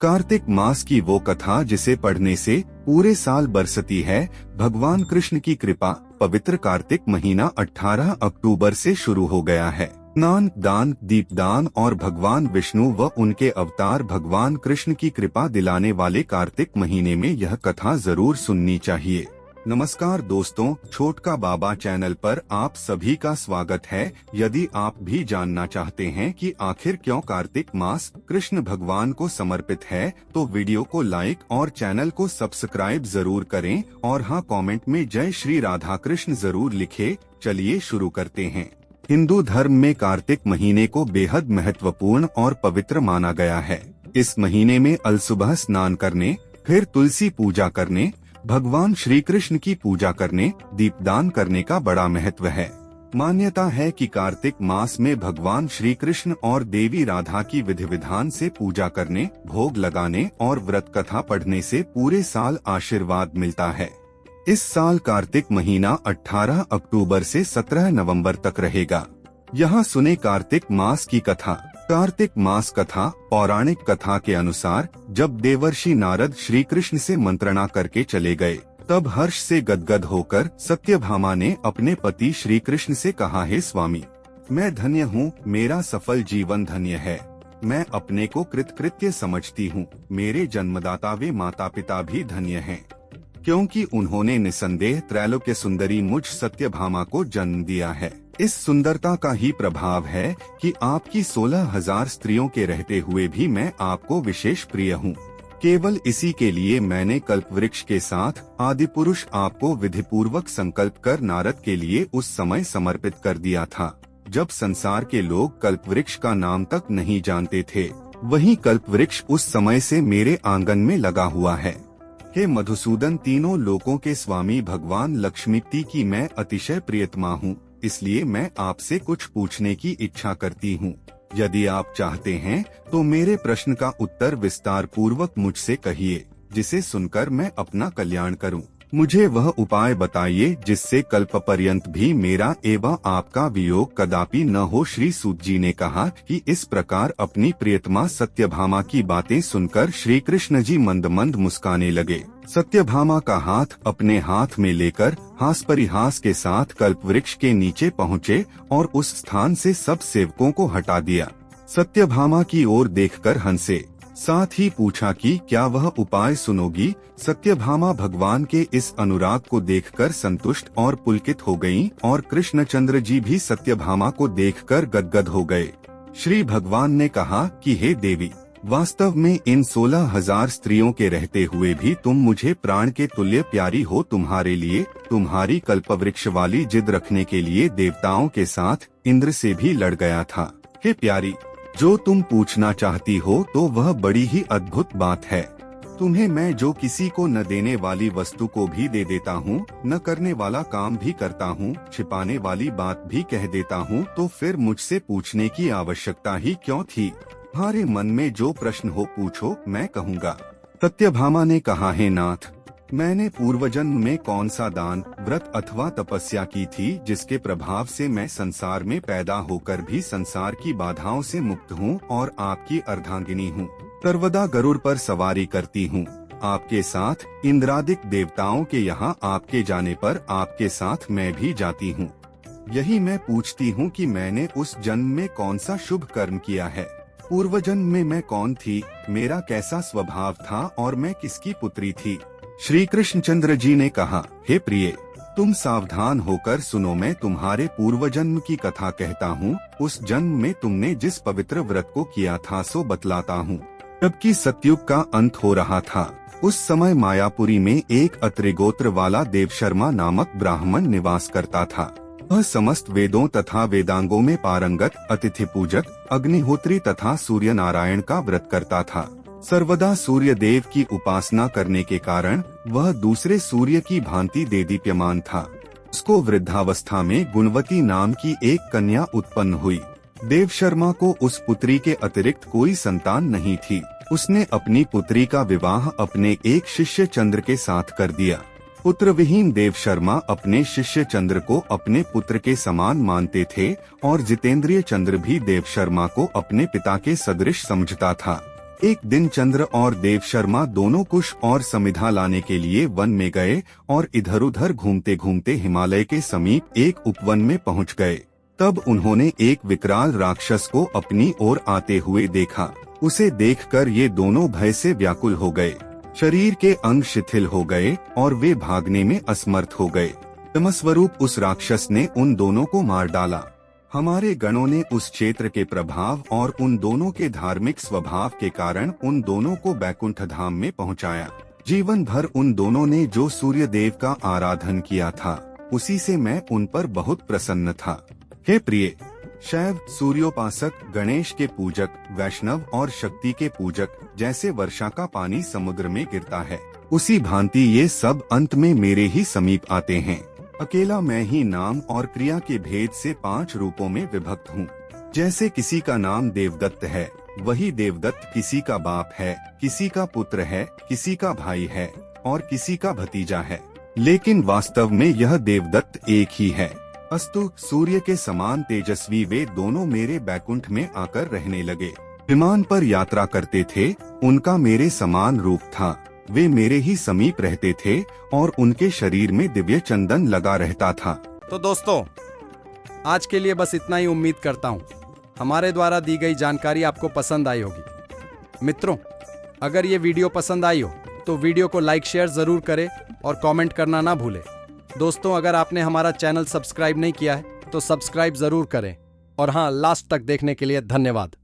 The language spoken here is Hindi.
कार्तिक मास की वो कथा जिसे पढ़ने से पूरे साल बरसती है। भगवान कृष्ण की कृपा। पवित्र कार्तिक महीना 18 अक्टूबर से शुरू हो गया है। स्नान, दान, दीपदान और भगवान विष्णु व उनके अवतार भगवान कृष्ण की कृपा दिलाने वाले कार्तिक महीने में यह कथा जरूर सुननी चाहिए। नमस्कार दोस्तों, छोटका बाबा चैनल पर आप सभी का स्वागत है। यदि आप भी जानना चाहते हैं कि आखिर क्यों कार्तिक मास कृष्ण भगवान को समर्पित है, तो वीडियो को लाइक और चैनल को सब्सक्राइब जरूर करें और हाँ, कमेंट में जय श्री राधा कृष्ण जरूर लिखे। चलिए शुरू करते हैं। हिंदू धर्म में कार्तिक महीने को बेहद महत्वपूर्ण और पवित्र माना गया है। इस महीने में अलसुबह स्नान करने, फिर तुलसी पूजा करने, भगवान श्री कृष्ण की पूजा करने, दीपदान करने का बड़ा महत्व है। मान्यता है कि कार्तिक मास में भगवान श्री कृष्ण और देवी राधा की विधि विधान से पूजा करने, भोग लगाने और व्रत कथा पढ़ने से पूरे साल आशीर्वाद मिलता है। इस साल कार्तिक महीना 18 अक्टूबर से 17 नवंबर तक रहेगा। यहाँ सुने कार्तिक मास की कथा। कार्तिक मास कथा। पौराणिक कथा के अनुसार जब देवर्षि नारद श्री कृष्ण से मंत्रणा करके चले गए, तब हर्ष से गदगद होकर सत्यभामा ने अपने पति श्री कृष्ण से कहा, हे स्वामी, मैं धन्य हूँ, मेरा सफल जीवन धन्य है। मैं अपने को कृतकृत्य समझती हूँ। मेरे जन्मदाता वे माता पिता भी धन्य हैं, क्योंकि उन्होंने निसंदेह त्रैलोक्य सुंदरी मुझ सत्यभामा को जन्म दिया है। इस सुंदरता का ही प्रभाव है कि आपकी 16,000 स्त्रियों के रहते हुए भी मैं आपको विशेष प्रिय हूँ। केवल इसी के लिए मैंने कल्पवृक्ष के साथ आदि पुरुष आपको विधिपूर्वक संकल्प कर नारद के लिए उस समय समर्पित कर दिया था, जब संसार के लोग कल्पवृक्ष का नाम तक नहीं जानते थे। वही कल्पवृक्ष उस समय से मेरे आंगन में लगा हुआ है। हे मधुसूदन, तीनों लोकों के स्वामी भगवान लक्ष्मीपति की मैं अतिशय प्रियतमा हूँ, इसलिए मैं आपसे कुछ पूछने की इच्छा करती हूँ। यदि आप चाहते हैं तो मेरे प्रश्न का उत्तर विस्तार पूर्वक मुझसे कहिए, जिसे सुनकर मैं अपना कल्याण करूँ। मुझे वह उपाय बताइए जिससे कल्प पर्यंत भी मेरा एवं आपका वियोग कदापि न हो। श्री सूत जी ने कहा कि इस प्रकार अपनी प्रियतमा सत्यभामा की बातें सुनकर श्री कृष्ण जी मंद मंद मुस्काने लगे। सत्यभामा का हाथ अपने हाथ में लेकर हास परिहास के साथ कल्पवृक्ष के नीचे पहुँचे और उस स्थान से सब सेवकों को हटा दिया। सत्यभामा की ओर देखकर हंसे, साथ ही पूछा कि क्या वह उपाय सुनोगी। सत्यभामा भगवान के इस अनुराग को देखकर संतुष्ट और पुलकित हो गईं और कृष्णचंद्र जी भी सत्यभामा को देखकर गदगद हो गए। श्री भगवान ने कहा कि हे देवी, वास्तव में इन 16,000 स्त्रियों के रहते हुए भी तुम मुझे प्राण के तुल्य प्यारी हो। तुम्हारे लिए, तुम्हारी कल्पवृक्ष वाली जिद रखने के लिए देवताओं के साथ इंद्र से भी लड़ गया था। हे प्यारी, जो तुम पूछना चाहती हो तो वह बड़ी ही अद्भुत बात है। तुम्हें मैं जो किसी को न देने वाली वस्तु को भी दे देता हूँ, न करने वाला काम भी करता हूँ, छिपाने वाली बात भी कह देता हूँ, तो फिर मुझसे पूछने की आवश्यकता ही क्यों थी। तुम्हारे मन में जो प्रश्न हो पूछो, मैं कहूँगा। सत्यभामा ने कहा, हे नाथ, मैंने पूर्वजन्म में कौन सा दान, व्रत अथवा तपस्या की थी जिसके प्रभाव से मैं संसार में पैदा होकर भी संसार की बाधाओं से मुक्त हूँ और आपकी अर्धांगिनी हूँ। सर्वदा गरुड़ पर सवारी करती हूँ। आपके साथ इंद्रादिक देवताओं के यहाँ आपके जाने पर आपके साथ मैं भी जाती हूँ। यही मैं पूछती हूँ कि मैंने उस जन्म में कौन सा शुभ कर्म किया है। पूर्व जन्म में मैं कौन थी, मेरा कैसा स्वभाव था और मैं किसकी पुत्री थी। श्री कृष्णचंद्र जी ने कहा, हे प्रिय, तुम सावधान होकर सुनो। मैं तुम्हारे पूर्व जन्म की कथा कहता हूँ। उस जन्म में तुमने जिस पवित्र व्रत को किया था सो बतलाता हूँ। जबकि सतयुग का अंत हो रहा था, उस समय मायापुरी में एक अत्रि गोत्र वाला देवशर्मा नामक ब्राह्मण निवास करता था। वह समस्त वेदों तथा वेदांगों में पारंगत, अतिथि पूजक, अग्निहोत्री तथा सूर्य नारायण का व्रत करता था। सर्वदा सूर्य देव की उपासना करने के कारण वह दूसरे सूर्य की भांति देदीप्यमान था। उसको वृद्धावस्था में गुणवती नाम की एक कन्या उत्पन्न हुई। देवशर्मा को उस पुत्री के अतिरिक्त कोई संतान नहीं थी। उसने अपनी पुत्री का विवाह अपने एक शिष्य चंद्र के साथ कर दिया। पुत्र विहीन देवशर्मा अपने शिष्य चंद्र को अपने पुत्र के समान मानते थे और जितेंद्रिय चंद्र भी देवशर्मा को अपने पिता के सदृश समझता था। एक दिन चंद्र और देव शर्मा दोनों कुश और समिधा लाने के लिए वन में गए और इधर उधर घूमते घूमते हिमालय के समीप एक उपवन में पहुंच गए। तब उन्होंने एक विकराल राक्षस को अपनी ओर आते हुए देखा। उसे देखकर ये दोनों भय से व्याकुल हो गए। शरीर के अंग शिथिल हो गए और वे भागने में असमर्थ हो गए। तमस्वरूप उस राक्षस ने उन दोनों को मार डाला। हमारे गणों ने उस क्षेत्र के प्रभाव और उन दोनों के धार्मिक स्वभाव के कारण उन दोनों को बैकुंठ धाम में पहुंचाया। जीवन भर उन दोनों ने जो सूर्य देव का आराधन किया था, उसी से मैं उन पर बहुत प्रसन्न था। हे प्रिय, शैव सूर्योपासक, गणेश के पूजक, वैष्णव और शक्ति के पूजक, जैसे वर्षा का पानी समुद्र में गिरता है, उसी भांति ये सब अंत में मेरे ही समीप आते हैं। अकेला मैं ही नाम और क्रिया के भेद से 5 रूपों में विभक्त हूँ। जैसे किसी का नाम देवदत्त है, वही देवदत्त किसी का बाप है, किसी का पुत्र है, किसी का भाई है और किसी का भतीजा है, लेकिन वास्तव में यह देवदत्त एक ही है। अस्तु, सूर्य के समान तेजस्वी वे दोनों मेरे बैकुंठ में आकर रहने लगे। विमान पर यात्रा करते थे, उनका मेरे समान रूप था। वे मेरे ही समीप रहते थे और उनके शरीर में दिव्य चंदन लगा रहता था। तो दोस्तों, आज के लिए बस इतना ही। उम्मीद करता हूँ हमारे द्वारा दी गई जानकारी आपको पसंद आई होगी। मित्रों, अगर ये वीडियो पसंद आई हो तो वीडियो को लाइक शेयर जरूर करें और कमेंट करना ना भूलें। दोस्तों, अगर आपने हमारा चैनल सब्सक्राइब नहीं किया है तो सब्सक्राइब जरूर करें। और हाँ, लास्ट तक देखने के लिए धन्यवाद।